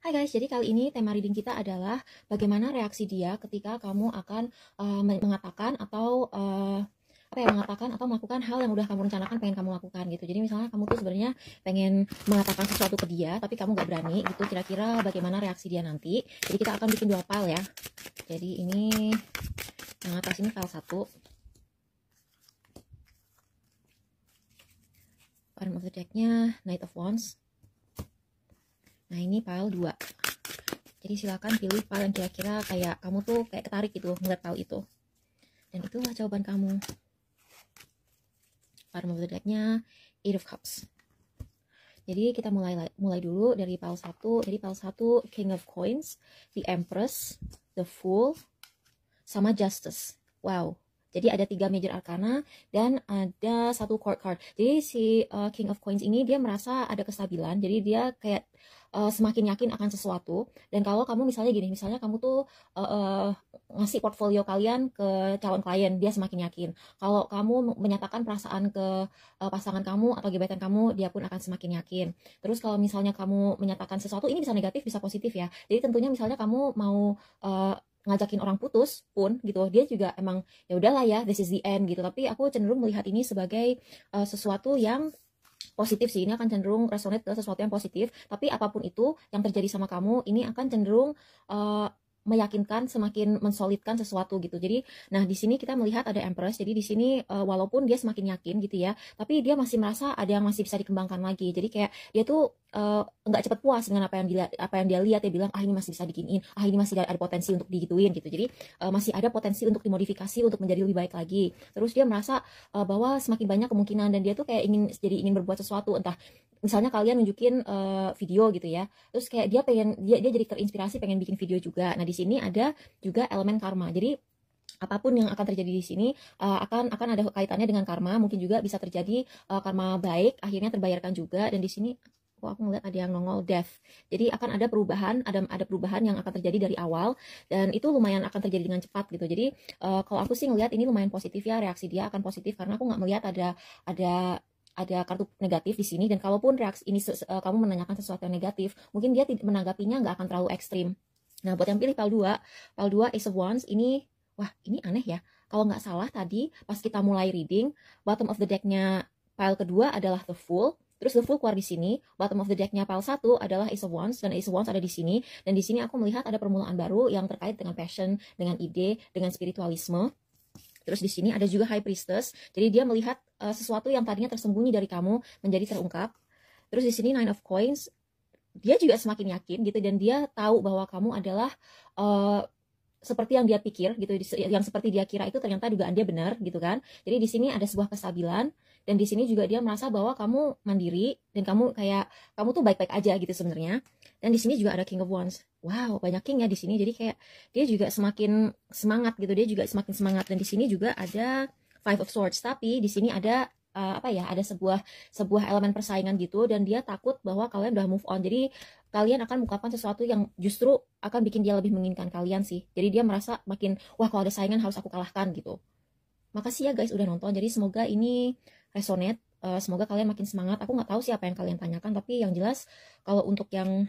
Hai guys, jadi kali ini tema reading kita adalah bagaimana reaksi dia ketika kamu akan mengatakan atau mengatakan atau melakukan hal yang udah kamu rencanakan pengen kamu lakukan gitu. Jadi misalnya kamu tuh sebenarnya pengen mengatakan sesuatu ke dia, tapi kamu gak berani gitu. Kira-kira bagaimana reaksi dia nanti? Jadi kita akan bikin dua file ya. Jadi ini yang atas ini file 1. Bottom of the deck-nya Knight of Wands. Nah ini file 2. Jadi silakan pilih file yang kira-kira kayak kamu tuh kayak ketarik gitu ngeliat file itu. Dan itulah jawaban kamu. Bottom of the deck-nya Eight of Cups. Jadi kita mulai dulu dari file 1. Jadi file 1 King of Coins, The Empress, The Fool, sama Justice. Wow. Jadi ada 3 major arcana dan ada 1 court card. Jadi si King of Coins ini dia merasa ada kestabilan. Jadi dia kayak semakin yakin akan sesuatu. Dan kalau kamu misalnya gini, misalnya kamu tuh ngasih portfolio kalian ke calon klien, dia semakin yakin. Kalau kamu menyatakan perasaan ke pasangan kamu atau gebetan kamu, dia pun akan semakin yakin. Terus kalau misalnya kamu menyatakan sesuatu, ini bisa negatif, bisa positif ya. Jadi tentunya misalnya kamu mau ngajakin orang putus pun gitu, dia juga emang ya udahlah ya, this is the end gitu. Tapi aku cenderung melihat ini sebagai sesuatu yang positif sih. Ini akan cenderung resonate ke sesuatu yang positif. Tapi apapun itu yang terjadi sama kamu, ini akan cenderung meyakinkan, semakin mensolidkan sesuatu gitu. Jadi, nah di sini kita melihat ada Empress. Jadi di sini walaupun dia semakin yakin gitu ya, tapi dia masih merasa ada yang masih bisa dikembangkan lagi. Jadi kayak dia tuh nggak cepat puas dengan apa yang dia lihat. Dia bilang ini masih bisa diginiin, ini masih ada potensi untuk digituin gitu. Jadi masih ada potensi untuk dimodifikasi untuk menjadi lebih baik lagi. Terus dia merasa bahwa semakin banyak kemungkinan, dan dia tuh kayak ingin berbuat sesuatu. Entah misalnya kalian nunjukin video gitu ya, terus kayak dia jadi terinspirasi pengen bikin video juga. Nah di sini ada juga elemen karma. Jadi apapun yang akan terjadi di sini akan ada kaitannya dengan karma. Mungkin juga bisa terjadi karma baik akhirnya terbayarkan juga. Dan di sini aku ngeliat ada yang nongol death. Jadi akan ada perubahan, ada perubahan yang akan terjadi dari awal, dan itu lumayan akan terjadi dengan cepat gitu. Jadi kalau aku sih ngeliat ini lumayan positif ya, reaksi dia akan positif karena aku nggak melihat ada kartu negatif di sini. Dan kalaupun reaksi ini kamu menanyakan sesuatu yang negatif, mungkin dia menanggapinya nggak akan terlalu ekstrim. Nah buat yang pilih file 2 Ace of Wands ini, wah ini aneh ya. Kalau nggak salah tadi pas kita mulai reading, bottom of the deck-nya file kedua adalah The Fool. Terus The Fool keluar di sini. Bottom of the deck-nya file 1 adalah Ace of Wands, dan Ace of Wands ada di sini. Dan di sini aku melihat ada permulaan baru yang terkait dengan passion, dengan ide, dengan spiritualisme. Terus di sini ada juga High Priestess. Jadi dia melihat sesuatu yang tadinya tersembunyi dari kamu menjadi terungkap. Terus di sini Nine of Coins. Dia juga semakin yakin gitu, dan dia tahu bahwa kamu adalah seperti yang dia pikir gitu, yang seperti dia kira itu ternyata dugaan dia benar gitu kan. Jadi di sini ada sebuah kestabilan, dan di sini juga dia merasa bahwa kamu mandiri dan kamu tuh baik-baik aja gitu sebenarnya. Dan di sini juga ada King of Wands. Wow, banyak king ya di sini. Jadi kayak dia juga semakin semangat gitu, dia juga semakin semangat. Dan di sini juga ada Five of Swords, tapi di sini ada ada sebuah elemen persaingan gitu, dan dia takut bahwa kalian udah move on. Jadi kalian akan mengungkapkan sesuatu yang justru akan bikin dia lebih menginginkan kalian sih. Jadi dia merasa makin, wah kalau ada saingan harus aku kalahkan gitu. Makasih ya guys udah nonton. Jadi semoga ini resonate. Semoga kalian makin semangat. Aku nggak tahu sih apa yang kalian tanyakan, tapi yang jelas kalau untuk yang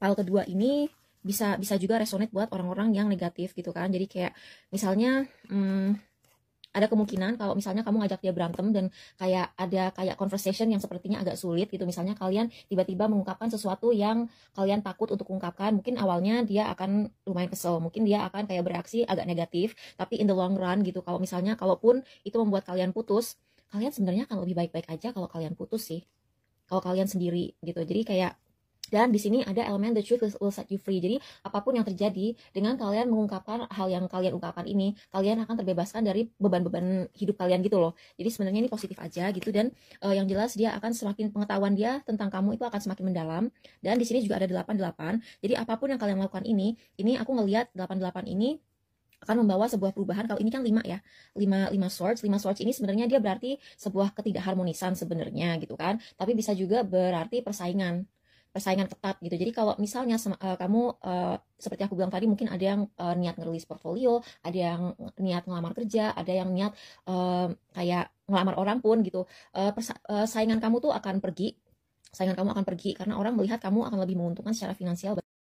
file kedua ini bisa juga resonate buat orang-orang yang negatif gitu kan. Jadi kayak misalnya ada kemungkinan kalau misalnya kamu ngajak dia berantem dan ada conversation yang sepertinya agak sulit gitu. Misalnya kalian tiba-tiba mengungkapkan sesuatu yang kalian takut untuk ungkapkan. Mungkin awalnya dia akan lumayan kesel, mungkin dia akan kayak bereaksi agak negatif, tapi in the long run gitu, kalau misalnya kalaupun itu membuat kalian putus, kalian sebenarnya akan lebih baik-baik aja kalau kalian putus sih, kalau kalian sendiri gitu. Jadi kayak, dan di sini ada elemen the truth will set you free. Jadi apapun yang terjadi dengan kalian mengungkapkan hal yang kalian ungkapkan ini, kalian akan terbebaskan dari beban-beban hidup kalian gitu loh. Jadi sebenarnya ini positif aja gitu. Dan yang jelas dia akan semakin, pengetahuan dia tentang kamu itu akan semakin mendalam. Dan di sini juga ada 88. Jadi apapun yang kalian lakukan ini aku ngelihat 88 ini akan membawa sebuah perubahan. Kalau ini kan 5 ya, 5 swords ini sebenarnya dia berarti sebuah ketidakharmonisan sebenarnya gitu kan. Tapi bisa juga berarti persaingan ketat gitu. Jadi kalau misalnya kamu seperti aku bilang tadi, mungkin ada yang niat ngerilis portfolio, ada yang niat ngelamar kerja, ada yang niat kayak ngelamar orang pun gitu. Saingan kamu akan pergi karena orang melihat kamu akan lebih menguntungkan secara finansial.